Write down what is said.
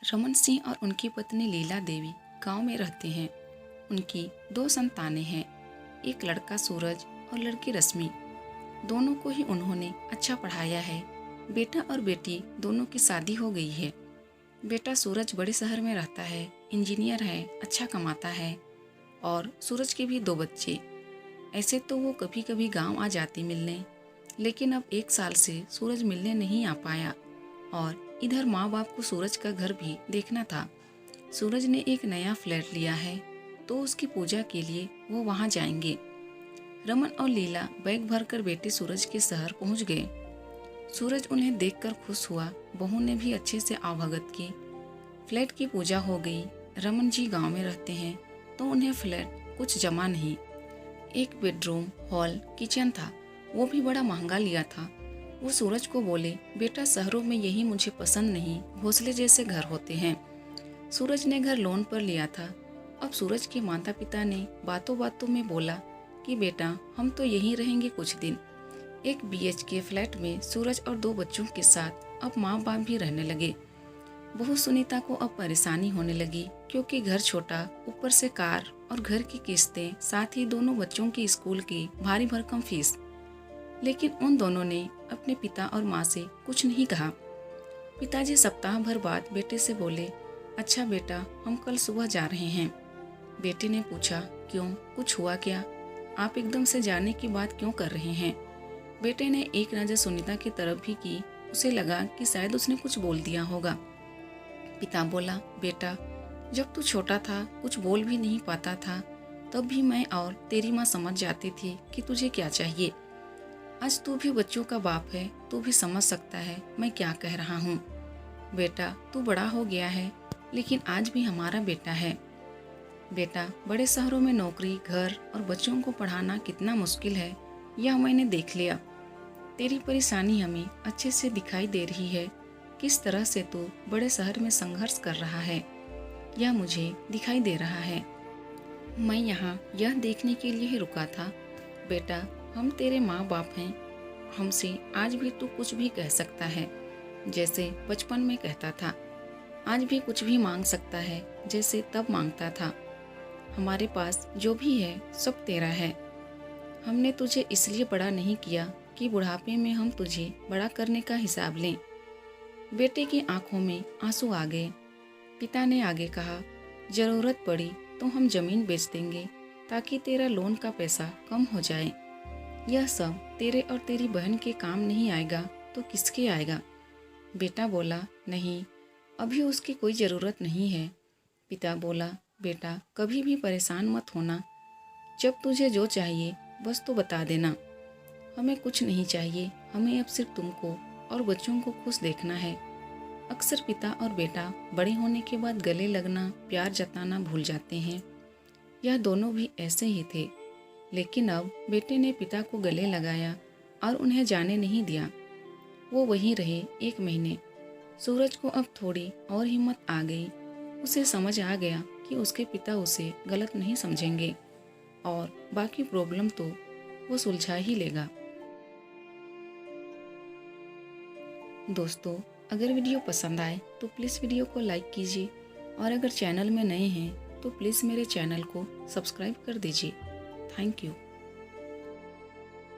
रमन सिंह और उनकी पत्नी लीला देवी गांव में रहते हैं। उनकी 2 संतानें हैं, एक लड़का सूरज और लड़की रश्मि। दोनों को ही उन्होंने अच्छा पढ़ाया है। बेटा और बेटी दोनों की शादी हो गई है। बेटा सूरज बड़े शहर में रहता है, इंजीनियर है, अच्छा कमाता है। और सूरज के भी 2 बच्चे। ऐसे तो वो कभी कभी गांव आ जाते मिलने, लेकिन अब 1 साल से सूरज मिलने नहीं आ पाया। और इधर माँ बाप को सूरज का घर भी देखना था। सूरज ने एक नया फ्लैट लिया है, तो उसकी पूजा के लिए वो वहाँ जाएंगे। रमन और लीला बैग भरकर बेटे सूरज के शहर पहुँच गए। सूरज उन्हें देखकर खुश हुआ। बहू ने भी अच्छे से आवभगत की। फ्लैट की पूजा हो गई। रमन जी गांव में रहते हैं, तो उन्हें फ्लैट कुछ जमा नहीं। एक बेडरूम, हॉल, किचन था, वो भी बड़ा महंगा लिया था। वो सूरज को बोले, बेटा शहरों में यही मुझे पसंद नहीं, घोंसले जैसे घर होते हैं। सूरज ने घर लोन पर लिया था। अब सूरज के माता पिता ने बातों बातों में बोला कि बेटा हम तो यहीं रहेंगे कुछ दिन। एक BHK फ्लैट में सूरज और 2 बच्चों के साथ अब माँ बाप भी रहने लगे। बहू सुनीता को अब परेशानी होने लगी, क्योंकि घर छोटा, ऊपर से कार और घर की किस्तें, साथ ही दोनों बच्चों की स्कूल की भारी भरकम फीस। लेकिन उन दोनों ने अपने पिता और माँ से कुछ नहीं कहा। पिताजी सप्ताह भर बाद बेटे से बोले, अच्छा बेटा हम कल सुबह जा रहे हैं। बेटे ने पूछा, क्यों, कुछ हुआ क्या? आप एकदम से जाने की बात क्यों कर रहे हैं? बेटे ने एक नज़र सुनीता की तरफ भी की। उसे लगा कि शायद उसने कुछ बोल दिया होगा। पिता बोला, बेटा जब तू छोटा था, कुछ बोल भी नहीं पाता था, तब भी मैं और तेरी माँ समझ जाती थी कि तुझे क्या चाहिए। आज तू भी बच्चों का बाप है, तू भी समझ सकता है मैं क्या कह रहा हूँ। बेटा तू बड़ा हो गया है, लेकिन आज भी हमारा बेटा है। बेटा बड़े शहरों में नौकरी, घर और बच्चों को पढ़ाना कितना मुश्किल है, यह मैंने देख लिया। तेरी परेशानी हमें अच्छे से दिखाई दे रही है। किस तरह से तू बड़े शहर में संघर्ष कर रहा है, यह मुझे दिखाई दे रहा है। मैं यहाँ यह देखने के लिए ही रुका था। बेटा हम तेरे माँ बाप हैं, हमसे आज भी तू कुछ भी कह सकता है, जैसे बचपन में कहता था। आज भी कुछ भी मांग सकता है, जैसे तब मांगता था। हमारे पास जो भी है सब तेरा है। हमने तुझे इसलिए बड़ा नहीं किया कि बुढ़ापे में हम तुझे बड़ा करने का हिसाब लें। बेटे की आंखों में आंसू आ गए। पिता ने आगे कहा, जरूरत पड़ी तो हम जमीन बेच देंगे, ताकि तेरा लोन का पैसा कम हो जाए। यह सब तेरे और तेरी बहन के काम नहीं आएगा तो किसके आएगा? बेटा बोला, नहीं अभी उसकी कोई ज़रूरत नहीं है। पिता बोला, बेटा कभी भी परेशान मत होना, जब तुझे जो चाहिए बस तो बता देना। हमें कुछ नहीं चाहिए, हमें अब सिर्फ तुमको और बच्चों को खुश देखना है। अक्सर पिता और बेटा बड़े होने के बाद गले लगना, प्यार जताना भूल जाते हैं। यह दोनों भी ऐसे ही थे। लेकिन अब बेटे ने पिता को गले लगाया और उन्हें जाने नहीं दिया। वो वहीं रहे 1 महीने। सूरज को अब थोड़ी और हिम्मत आ गई। उसे समझ आ गया कि उसके पिता उसे गलत नहीं समझेंगे और बाकी प्रॉब्लम तो वो सुलझा ही लेगा। दोस्तों अगर वीडियो पसंद आए तो प्लीज़ वीडियो को लाइक कीजिए, और अगर चैनल में नए हैं तो प्लीज़ मेरे चैनल को सब्सक्राइब कर दीजिए। Thank you.